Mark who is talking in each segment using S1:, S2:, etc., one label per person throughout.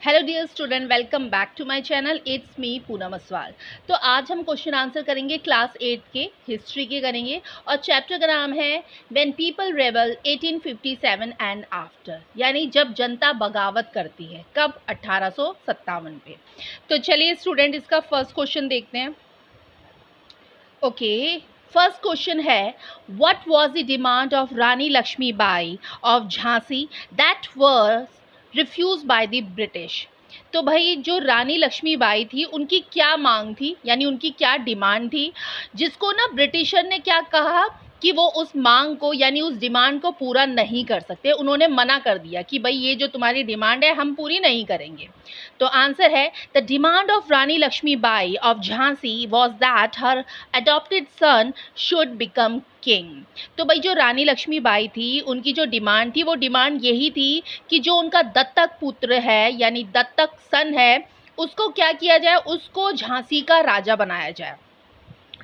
S1: Hello dear student, welcome back to my channel. It's me Poonam Aswal. तो आज हम question answer करेंगे क्लास 8 के हिस्ट्री के करेंगे और चैप्टर का नाम है when people rebel 1857 and after, यानी जब जनता बगावत करती है। कब? 1857 पे। तो चलिए स्टूडेंट, इसका फर्स्ट क्वेश्चन देखते हैं। ओके, फर्स्ट क्वेश्चन है, what was the demand of Rani Lakshmibai of Jhansi that was refuse by the British. तो भाई जो रानी लक्ष्मीबाई थी उनकी क्या मांग थी, यानी उनकी क्या डिमांड थी, जिसको ना ब्रिटिशर ने क्या कहा कि वो उस मांग को यानी उस डिमांड को पूरा नहीं कर सकते। उन्होंने मना कर दिया कि भाई ये जो तुम्हारी डिमांड है हम पूरी नहीं करेंगे। तो आंसर है, the demand of Rani Lakshmibai of Jhansi was that her adopted son should become king. तो भाई जो रानी लक्ष्मीबाई थी उनकी जो डिमांड थी वो डिमांड यही थी कि जो उनका दत्तक पुत्र है यानी दत्तक सन है उसको क्या किया जाए, उसको झांसी का राजा बनाया जाए।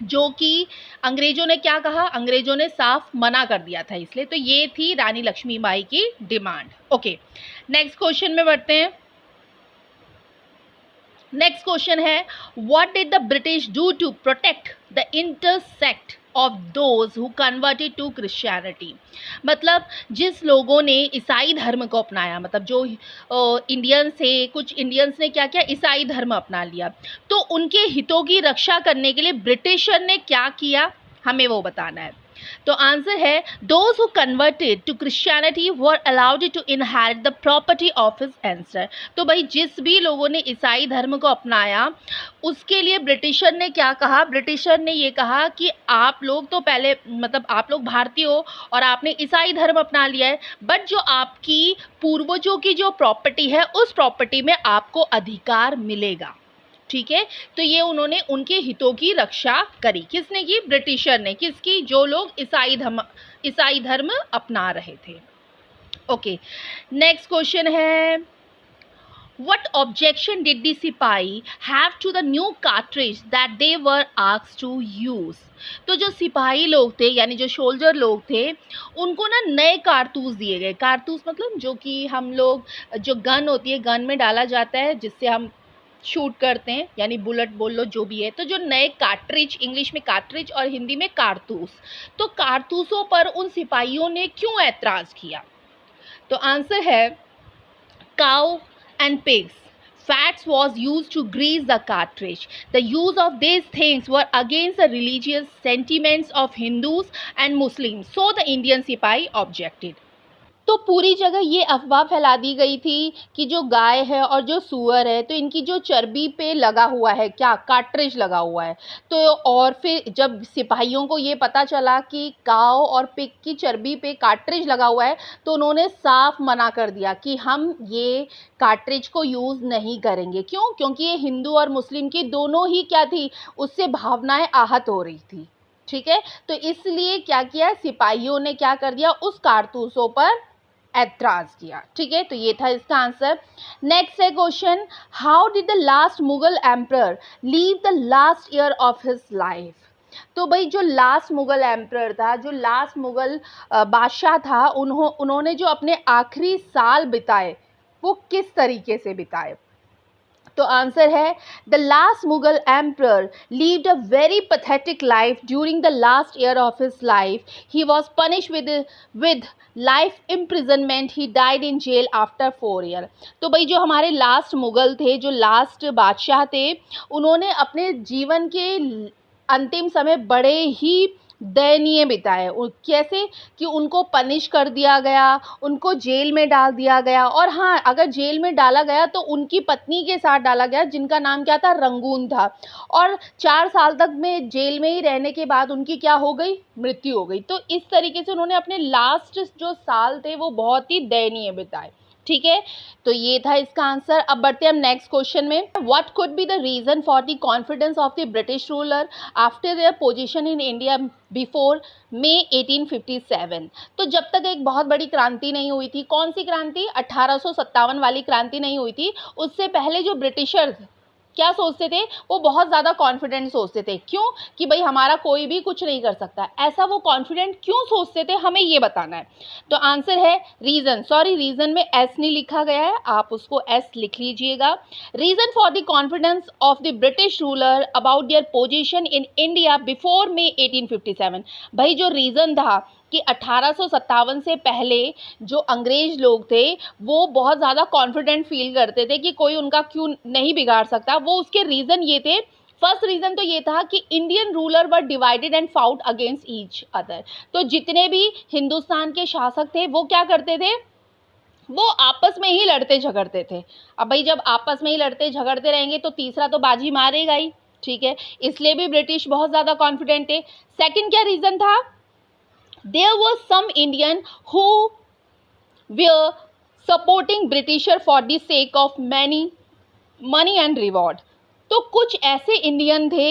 S1: जो कि अंग्रेजों ने क्या कहा, अंग्रेजों ने साफ मना कर दिया था, इसलिए तो ये थी रानी लक्ष्मीबाई की डिमांड। ओके, नेक्स्ट क्वेश्चन में बढ़ते हैं। नेक्स्ट क्वेश्चन है, what did the British do to protect the intersect of those who converted to Christianity. मतलब जिस लोगों ने ईसाई धर्म को अपनाया, मतलब जो इंडियंस थे, कुछ इंडियंस ने क्या किया, ईसाई धर्म अपना लिया, तो उनके हितों की रक्षा करने के लिए ब्रिटिशर ने क्या किया, हमें वो बताना है। तो आंसर है, those who converted to Christianity were allowed to inherit the property of his ancestor. तो भाई जिस भी लोगों ने ईसाई धर्म को अपनाया उसके लिए ब्रिटिशर ने क्या कहा, ब्रिटिशर ने ये कहा कि आप लोग तो पहले मतलब आप लोग भारतीय हो और आपने ईसाई धर्म अपना लिया है, बट जो आपकी पूर्वजों की जो प्रॉपर्टी है उस प्रॉपर्टी में आपको अधिकार मिलेगा। ठीक है, तो ये उन्होंने उनके हितों की रक्षा करी। किसने की? ब्रिटिशर ने। किसकी? जो लोग ईसाई धर्म अपना रहे थे। ओके, नेक्स्ट क्वेश्चन है, What objection did the सिपाही have to the new cartridge that they were asked to use? तो जो सिपाही लोग थे यानी जो सोल्जर लोग थे उनको ना नए कारतूस दिए गए। कारतूस मतलब जो कि हम लोग, जो गन होती है, गन में डाला जाता है जिससे हम शूट करते हैं, यानी बुलेट बोल लो जो भी है। तो जो नए कार्ट्रिज, इंग्लिश में कार्ट्रिज और हिंदी में कारतूस, तो कारतूसों पर उन सिपाहियों ने क्यों ऐतराज़ किया? तो आंसर है, cow and pigs fats was used to grease the cartridge. The use of these things were against the religious sentiments of Hindus and Muslims, so the Indian सिपाही objected. तो पूरी जगह ये अफवाह फैला दी गई थी कि जो गाय है और जो सूअर है तो इनकी जो चर्बी पे लगा हुआ है, क्या कार्ट्रिज लगा हुआ है। तो और फिर जब सिपाहियों को ये पता चला कि काऊ और पिग की चर्बी पे कार्ट्रिज लगा हुआ है तो उन्होंने साफ मना कर दिया कि हम ये कार्ट्रिज को यूज़ नहीं करेंगे। क्यों? क्योंकि ये हिंदू और मुस्लिम की दोनों ही क्या थी, उससे भावनाएं आहत हो रही थी। ठीक है, तो इसलिए क्या किया, सिपाहियों ने क्या कर दिया, उस कारतूसों पर ऐतराज़ किया। ठीक है, तो ये था इसका आंसर। नेक्स्ट है question, how did the last Mughal emperor leave the last year of his life. तो भाई जो लास्ट मुगल एम्परर था, जो लास्ट मुगल बादशाह था, उन्होंने जो अपने आखिरी साल बिताए वो किस तरीके से बिताए। तो आंसर है, the last Mughal emperor lived a very pathetic life during the last year of his life. He was punished with life imprisonment. He died in jail after 4 years. तो भाई जो हमारे लास्ट मुगल थे, जो लास्ट बादशाह थे, उन्होंने अपने जीवन के अंतिम समय बड़े ही दयनीय बिताए। कैसे कि उनको पनिश कर दिया गया, उनको जेल में डाल दिया गया। और हाँ, अगर जेल में डाला गया तो उनकी पत्नी के साथ डाला गया जिनका नाम क्या था, रंगून था। और 4 साल तक में जेल में ही रहने के बाद उनकी क्या हो गई, मृत्यु हो गई। तो इस तरीके से उन्होंने अपने लास्ट जो साल थे वो बहुत ही दयनीय बिताए। ठीक है, तो ये था इसका आंसर। अब बढ़ते हैं हम नेक्स्ट क्वेश्चन में। What could be the reason for the confidence of the British ruler after their position in India before May 1857। तो जब तक एक बहुत बड़ी क्रांति नहीं हुई थी, कौन सी क्रांति, 1857 वाली क्रांति नहीं हुई थी, उससे पहले जो ब्रिटिशर्स क्या सोचते थे, वो बहुत ज़्यादा कॉन्फिडेंट सोचते थे। क्यों? कि भाई हमारा कोई भी कुछ नहीं कर सकता। ऐसा वो कॉन्फिडेंट क्यों सोचते थे, हमें ये बताना है। तो आंसर है रीज़न, सॉरी रीज़न में एस नहीं लिखा गया है, आप उसको एस लिख लीजिएगा। Reason for the confidence of the British ruler about their position in India before May 1857। भाई जो रीज़न था कि 1857 से पहले जो अंग्रेज लोग थे वो बहुत ज़्यादा कॉन्फिडेंट फील करते थे कि कोई उनका क्यों नहीं बिगाड़ सकता, वो उसके रीज़न ये थे। फर्स्ट रीज़न तो ये था कि Indian ruler were divided and fought against each other. तो जितने भी हिंदुस्तान के शासक थे वो क्या करते थे, वो आपस में ही लड़ते झगड़ते थे। अब भाई जब आपस में ही लड़ते झगड़ते रहेंगे तो तीसरा तो बाजी मारेगा ही, ठीक है, इसलिए भी ब्रिटिश बहुत ज़्यादा कॉन्फिडेंट थे। सेकंड क्या रीज़न था, there was some Indian who were supporting Britisher for the sake of money and reward। तो कुछ ऐसे इंडियन थे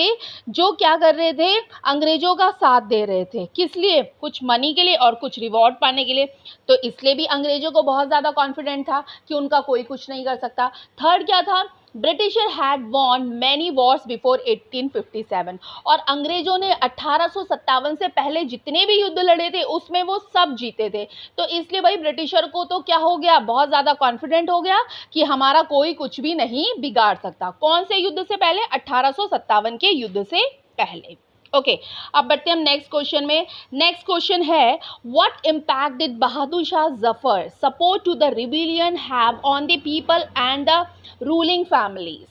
S1: जो क्या कर रहे थे, अंग्रेजों का साथ दे रहे थे। किस लिए? कुछ मनी के लिए और कुछ रिवॉर्ड पाने के लिए। तो इसलिए भी अंग्रेजों को बहुत ज़्यादा कॉन्फिडेंट था कि उनका कोई कुछ नहीं कर सकता। थर्ड क्या था, Britisher had won many wars before 1857। और अंग्रेजों ने 1857 से पहले जितने भी युद्ध लड़े थे उसमें वो सब जीते थे। तो इसलिए भाई ब्रिटिशर को तो क्या हो गया, बहुत ज़्यादा कॉन्फिडेंट हो गया कि हमारा कोई कुछ भी नहीं बिगाड़ सकता। कौन से युद्ध से पहले? 1857 के युद्ध से पहले। ओके, अब बढ़ते हैं हम नेक्स्ट क्वेश्चन में। नेक्स्ट क्वेश्चन है, what impact did Bahadur Shah Zafar support to the rebellion have on the people and the ruling families.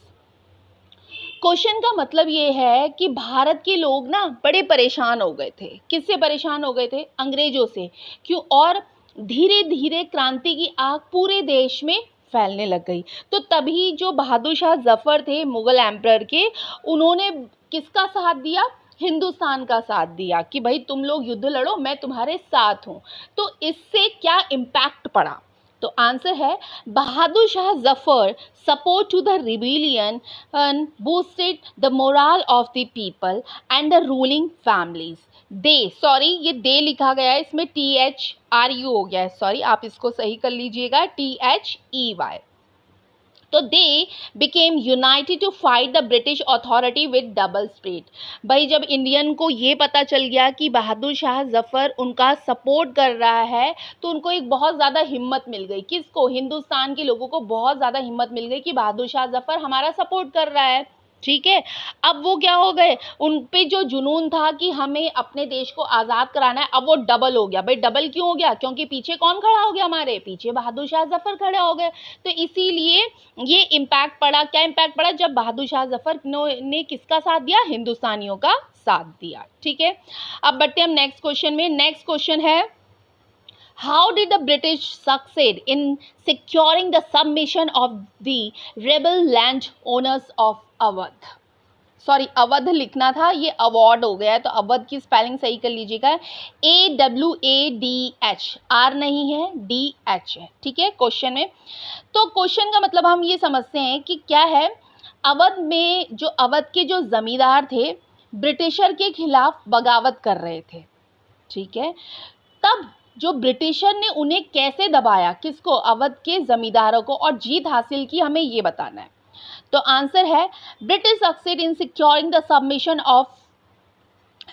S1: Question का मतलब ये है कि भारत के लोग ना बड़े परेशान हो गए थे। किससे परेशान हो गए थे? अंग्रेजों से। क्यों? और धीरे धीरे क्रांति की आग पूरे देश में फैलने लग गई। तो तभी जो बहादुर शाह जफर थे मुगल एम्परर के, उन्होंने किसका साथ दिया? हिंदुस्तान का साथ दिया कि भाई तुम लोग युद्ध लड़ो, मैं तुम्हारे साथ हूँ। तो इससे क्या इम्पैक्ट पड़ा? तो आंसर है, Bahadur Shah Zafar support to the rebellion boosted the moral of the people and the ruling families. They, sorry ये दे लिखा गया है, इसमें THRU हो गया है, सॉरी आप इसको सही कर लीजिएगा, THEY। तो they became united to fight the British authority with double spirit. भाई जब इंडियन को ये पता चल गया कि बहादुर शाह जफर उनका सपोर्ट कर रहा है तो उनको एक बहुत ज़्यादा हिम्मत मिल गई। किसको? हिंदुस्तान के लोगों को बहुत ज़्यादा हिम्मत मिल गई कि बहादुर शाह जफर हमारा सपोर्ट कर रहा है, ठीक है। अब वो क्या हो गए, उन पे जो जुनून था कि हमें अपने देश को आज़ाद कराना है, अब वो डबल हो गया। भाई डबल क्यों हो गया? क्योंकि पीछे कौन खड़ा हो गया? हमारे पीछे बहादुर शाह जफर खड़े हो गए। तो इसीलिए ये इम्पैक्ट पड़ा। क्या इम्पैक्ट पड़ा? जब बहादुर शाह जफर ने किसका साथ दिया? हिंदुस्तानियों का साथ दिया, ठीक है। अब बढ़ते हैं हम नेक्स्ट क्वेश्चन में। नेक्स्ट क्वेश्चन है, how did the British succeed in securing the submission of the rebel landowners of Awadh? Sorry Awadh लिखना था, ये अवॉर्ड हो गया है, तो अवध की स्पेलिंग सही कर लीजिएगा, AWADH, R नहीं है, DH है, ठीक है क्वेश्चन में। तो क्वेश्चन का मतलब हम ये समझते हैं कि क्या है, अवध में जो अवध के जो जमींदार थे ब्रिटिशर के खिलाफ बगावत कर रहे थे, ठीक है। तब जो ब्रिटिशर ने उन्हें कैसे दबाया, किसको? अवध के जमींदारों को, और जीत हासिल की, हमें ये बताना है। तो आंसर है, British succeed in securing the submission of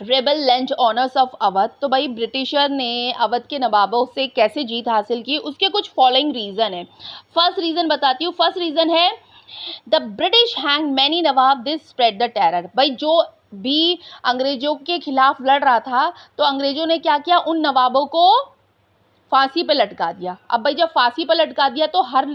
S1: rebel land owners of Awadh. तो भाई ब्रिटिशर ने अवध के नवाबों से कैसे जीत हासिल की, उसके कुछ फॉलोइंग रीज़न है। फर्स्ट रीज़न बताती हूँ। फर्स्ट रीज़न है, the British hang many Nawab, this spread the terror. भाई जो भी अंग्रेजों के खिलाफ लड़ रहा था तो अंग्रेजों ने क्या किया, उन नवाबों को फांसी पे लटका दिया। अब भाई जब फांसी पे लटका दिया तो हर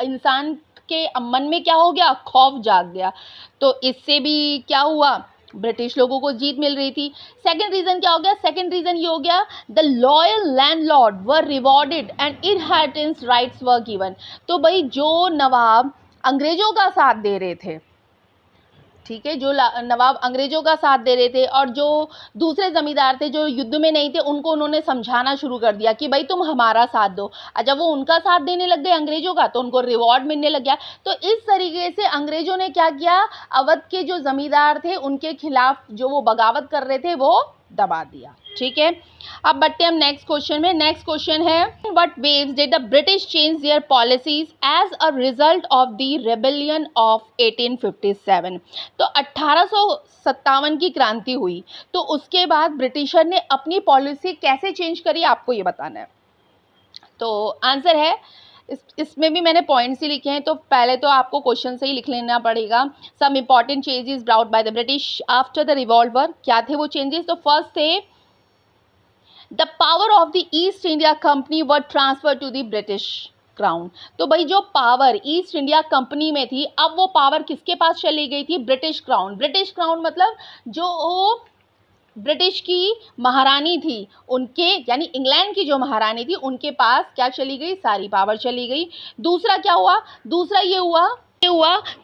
S1: इंसान के मन में क्या हो गया, खौफ जाग गया। तो इससे भी क्या हुआ, ब्रिटिश लोगों को जीत मिल रही थी। सेकंड रीज़न क्या हो गया? सेकंड रीज़न ये हो गया, the loyal landlord were rewarded and inheritance rights were given. तो भाई जो नवाब अंग्रेजों का साथ दे रहे थे, ठीक है, जो नवाब अंग्रेजों का साथ दे रहे थे और जो दूसरे ज़मींदार थे जो युद्ध में नहीं थे, उनको उन्होंने समझाना शुरू कर दिया कि भाई तुम हमारा साथ दो। और जब वो उनका साथ देने लग गए अंग्रेजों का, तो उनको रिवॉर्ड मिलने लग गया। तो इस तरीके से अंग्रेजों ने क्या किया, अवध के जो ज़मींदार थे उनके खिलाफ जो वो बगावत कर रहे थे वो दबा दिया, ठीक है, अब बढ़ते हैं हम नेक्स्ट क्वेश्चन में। नेक्स्ट क्वेश्चन है what waves did the British change their policies as a result of the rebellion of 1857। तो 1857 की क्रांति हुई, तो उसके बाद ब्रिटिशर ने अपनी पॉलिसी कैसे चेंज करी, आपको ये बताना है। तो आंसर है, इसमें भी मैंने पॉइंट्स ही लिखे हैं, तो पहले तो आपको क्वेश्चन से ही लिख लेना पड़ेगा। Some important changes brought by the British after the revolver. क्या थे वो चेंजेस? तो फर्स्ट थे the power of the East India Company were transfer to the British crown. तो भाई जो पावर ईस्ट इंडिया कंपनी में थी, अब वो पावर किसके पास चली गई थी? British crown. ब्रिटिश क्राउन मतलब जो ब्रिटिश की महारानी थी, उनके यानी इंग्लैंड की जो महारानी थी, उनके पास क्या चली गई? सारी पावर चली गई। दूसरा क्या हुआ? दूसरा ये हुआ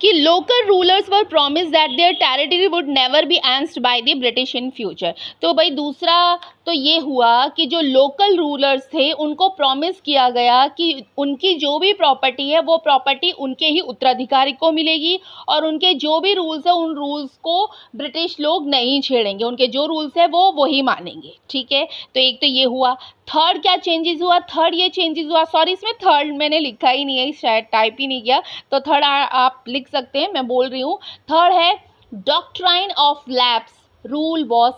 S1: कि local rulers were promised that their territory would never be annexed by the British in future. तो भाई दूसरा तो ये हुआ कि जो लोकल रूलर्स थे उनको प्रॉमिस किया गया कि उनकी जो भी प्रॉपर्टी है वो प्रॉपर्टी उनके ही उत्तराधिकारी को मिलेगी, और उनके जो भी रूल्स है उन रूल्स को ब्रिटिश लोग नहीं छेड़ेंगे, उनके जो रूल्स है वो वही मानेंगे। ठीक है, तो एक तो ये हुआ। थर्ड क्या चेंजेस हुआ? थर्ड ये चेंजेस हुआ, सॉरी इसमें थर्ड मैंने लिखा ही नहीं है, शायद टाइप ही नहीं किया, तो थर्ड आप लिख सकते हैं, मैं बोल रही हूँ। थर्ड है doctrine of lapse rule was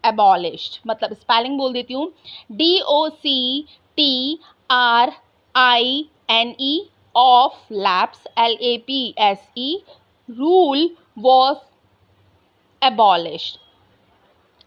S1: abolished. मतलब स्पेलिंग बोल देती हूँ, DOCTRINE of lapse LAPSE rule was abolished.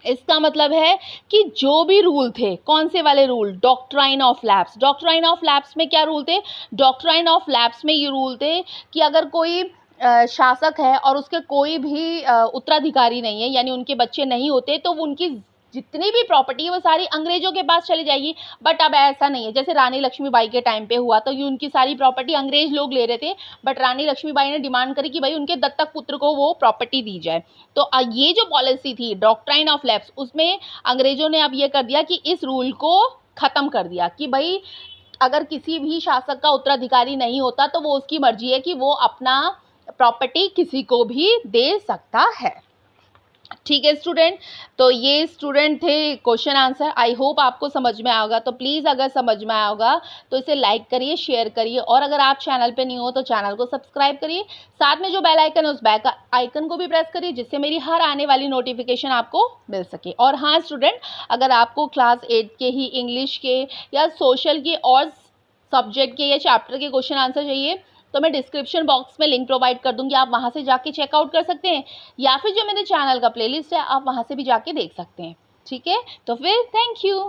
S1: इसका मतलब है कि जो भी रूल थे, कौन से वाले rule? Doctrine of lapse. Doctrine of lapse में क्या रूल थे? डॉक्ट्राइन ऑफ लैप्स में ये रूल थे कि अगर कोई शासक है और उसके कोई भी उत्तराधिकारी नहीं है, यानी उनके बच्चे नहीं होते, तो उनकी जितनी भी प्रॉपर्टी है वो सारी अंग्रेजों के पास चली जाएगी। बट अब ऐसा नहीं है, जैसे रानी लक्ष्मीबाई के टाइम पे हुआ, तो ये उनकी सारी प्रॉपर्टी अंग्रेज लोग ले रहे थे, बट रानी लक्ष्मीबाई ने डिमांड करी कि भाई उनके दत्तक पुत्र को वो प्रॉपर्टी दी जाए। तो ये जो पॉलिसी थी डॉक्ट्राइन ऑफ लैप्स, उसमें अंग्रेजों ने अब ये कर दिया कि इस रूल को ख़त्म कर दिया कि भाई अगर किसी भी शासक का उत्तराधिकारी नहीं होता तो वो उसकी मर्जी है कि वो अपना प्रॉपर्टी किसी को भी दे सकता है। ठीक है स्टूडेंट, तो ये स्टूडेंट थे क्वेश्चन आंसर। आई होप आपको समझ में आएगा, तो प्लीज़ अगर समझ में आया होगा तो इसे लाइक करिए, शेयर करिए, और अगर आप चैनल पे नहीं हो तो चैनल को सब्सक्राइब करिए। साथ में जो बेल आइकन है उस बेल आइकन को भी प्रेस करिए, जिससे मेरी हर आने वाली नोटिफिकेशन आपको मिल सके। और हाँ स्टूडेंट, अगर आपको क्लास 8 के ही इंग्लिश के या सोशल के और सब्जेक्ट के या चैप्टर के क्वेश्चन आंसर चाहिए, तो मैं डिस्क्रिप्शन बॉक्स में लिंक प्रोवाइड कर दूंगी, आप वहां से जाके चेकआउट कर सकते हैं, या फिर जो मेरे चैनल का प्लेलिस्ट है आप वहां से भी जाके देख सकते हैं। ठीक है, तो फिर थैंक यू।